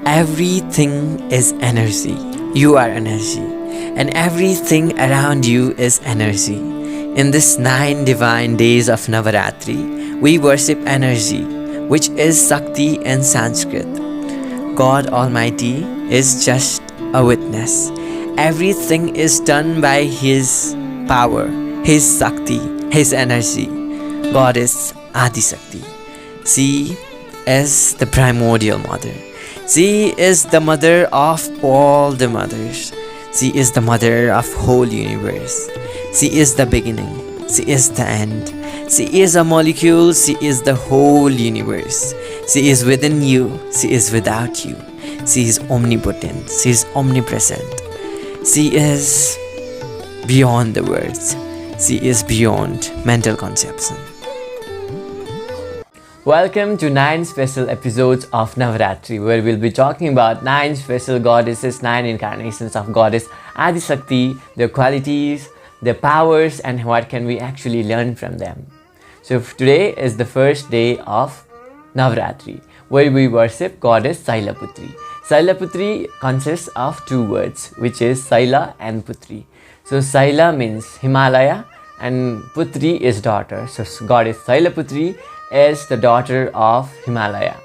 Everything is energy. You are energy. And everything around you is energy. In this 9 divine days of Navaratri, we worship energy, which is Shakti in Sanskrit. God Almighty is just a witness. Everything is done by His power, His Shakti, His energy. God is Adi Shakti. She is the primordial mother. She is the mother of all the mothers. She is the mother of whole universe. She is the beginning. She is the end. She is a molecule. She is the whole universe. She is within you. She is without you. She is omnipotent. She is omnipresent. She is beyond the words. She is beyond mental conception. Welcome to 9 special episodes of Navaratri, where we'll be talking about 9 special goddesses, 9 incarnations of goddess Adi Shakti, their qualities, their powers, and what can we actually learn from them. So today is the first day of Navaratri, where we worship goddess Shailaputri. Shailaputri consists of 2 words, which is Shaila and Putri. So Shaila means Himalaya and Putri is daughter. So goddess Shailaputri is the daughter of Himalaya.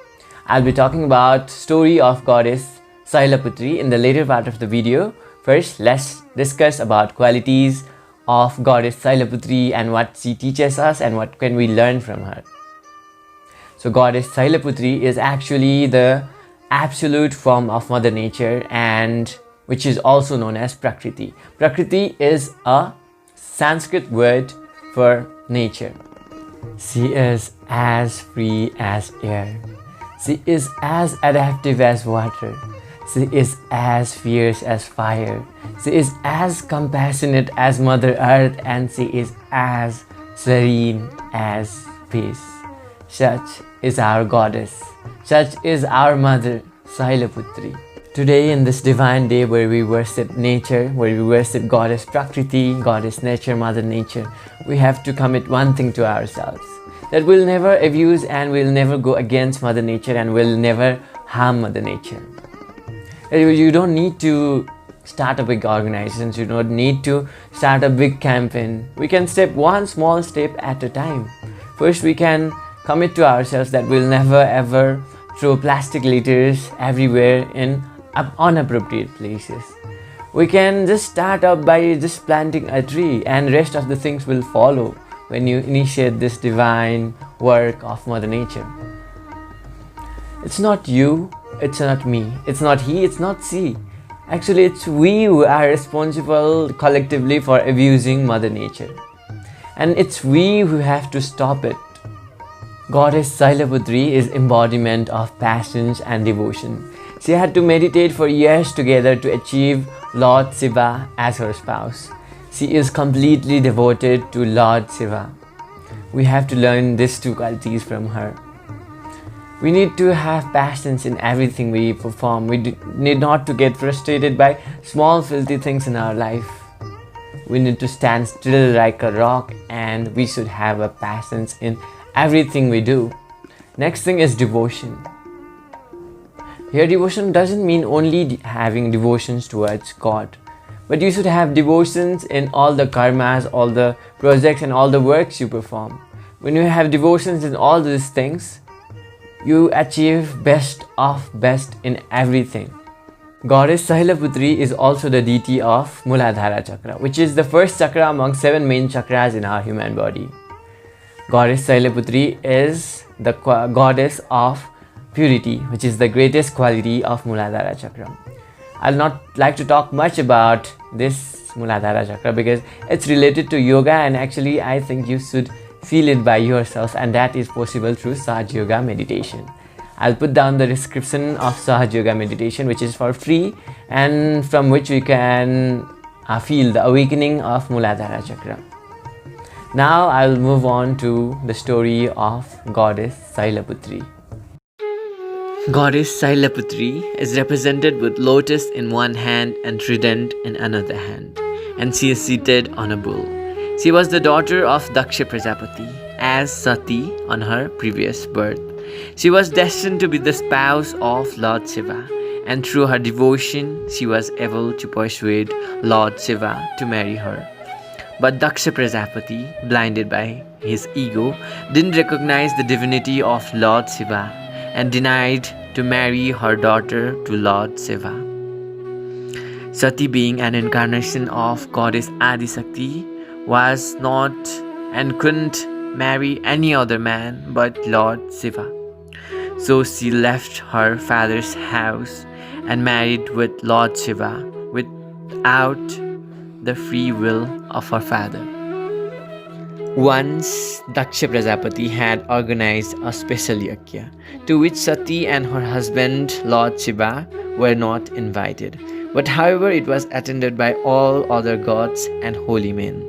I'll be talking about story of goddess Shailaputri in the later part of the video. First, let's discuss about qualities of goddess Shailaputri and what she teaches us and what can we learn from her. So goddess Shailaputri is actually the absolute form of Mother Nature, and which is also known as Prakriti. Prakriti is a Sanskrit word for nature. She is as free as air. She is as adaptive as water. She is as fierce as fire. She is as compassionate as Mother Earth, and she is as serene as peace. Such is our goddess. Such is our mother, Shailaputri. Today, in this divine day where we worship nature, where we worship goddess Prakriti, goddess nature, Mother Nature, we have to commit one thing to ourselves, that we'll never abuse and we'll never go against Mother Nature and we'll never harm Mother Nature. You don't need to start a big organization, you don't need to start a big campaign. We can step one small step at a time. First, we can commit to ourselves that we'll never ever throw plastic litters everywhere in inappropriate places. We can just start up by just planting a tree, and rest of the things will follow when you initiate this divine work of Mother Nature. It's not you, it's not me, it's not he, it's not she. Actually, it's we who are responsible collectively for abusing Mother Nature. And it's we who have to stop it. Goddess Shailaputri is embodiment of passions and devotion. She had to meditate for years together to achieve Lord Shiva as her spouse. She is completely devoted to Lord Shiva. We have to learn these 2 qualities from her. We need to have passions in everything we perform. We need not to get frustrated by small filthy things in our life. We need to stand still like a rock, and we should have a passions in everything we do. Next thing is devotion. Here, devotion doesn't mean only having devotions towards God, but you should have devotions in all the karmas, all the projects and all the works you perform. When you have devotions in all these things, you achieve best of best in everything. Goddess Shailaputri is also the deity of Muladhara chakra, which is the first chakra among 7 main chakras in our human body. Goddess Shailaputri is the goddess of purity, which is the greatest quality of Muladhara chakra. I'll not like to talk much about this Muladhara chakra because it's related to yoga, and actually I think you should feel it by yourself, and that is possible through Sahaja Yoga Meditation. I'll put down the description of Sahaja Yoga Meditation, which is for free and from which we can feel the awakening of Muladhara chakra. Now I'll move on to the story of goddess Shailaputri. Goddess Shailaputri is represented with lotus in one hand and trident in another hand, and she is seated on a bull. She was the daughter of Daksha Prajapati as Sati on her previous birth. She was destined to be the spouse of Lord Shiva, and through her devotion, she was able to persuade Lord Shiva to marry her. But Daksha Prajapati, blinded by his ego, didn't recognize the divinity of Lord Shiva and denied to marry her daughter to Lord Shiva. Sati, being an incarnation of goddess Adi Shakti, was not and couldn't marry any other man but Lord Shiva. So she left her father's house and married with Lord Shiva without the free will of her father. Once Daksha Prajapati had organized a special yajna to which Sati and her husband Lord Shiva were not invited. But however, it was attended by all other gods and holy men.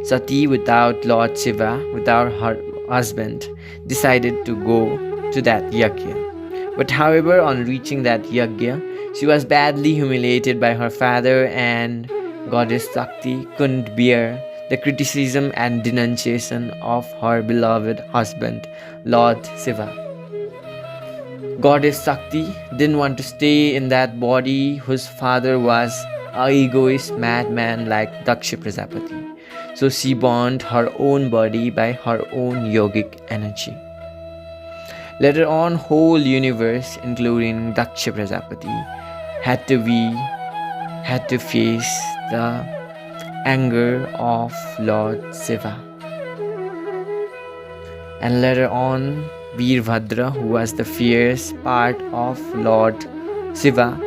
Sati, without Lord Shiva, without her husband, decided to go to that yajna. But however, on reaching that yajna, she was badly humiliated by her father, and Goddess Shakti couldn't bear the criticism and denunciation of her beloved husband, Lord Shiva. Goddess Shakti didn't want to stay in that body whose father was an egoist madman like Daksha Prajapati. So she burned her own body by her own yogic energy. Later on, whole universe, including Daksha Prajapati, had to face the anger of Lord Shiva. And later on, Veerbhadra, who was the fierce part of Lord Shiva,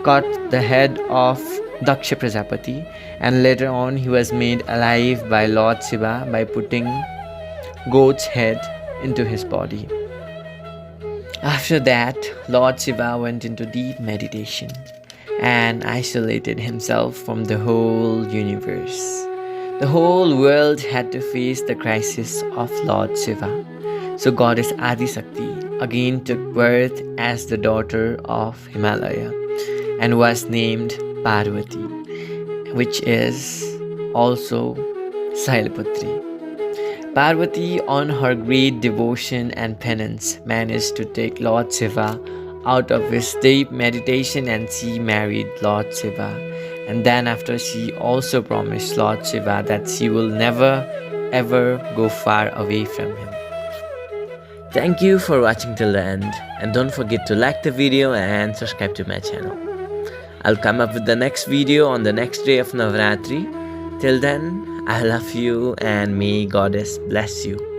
cut the head of Daksha Prajapati, and later on he was made alive by Lord Shiva by putting goat's head into his body. After that, Lord Shiva went into deep meditation and isolated himself from the whole universe. The whole world had to face the crisis of Lord Shiva. So Goddess Adi Shakti again took birth as the daughter of Himalaya and was named Parvati, which is also Shailaputri. Parvati, on her great devotion and penance, managed to take Lord Shiva out of his deep meditation, and she married Lord Shiva. And then after, she also promised Lord Shiva that she will never ever go far away from him. Thank you for watching till the end, and don't forget to like the video and subscribe to my channel. I'll come up with the next video on the next day of Navaratri. Till then, I love you and may Goddess bless you.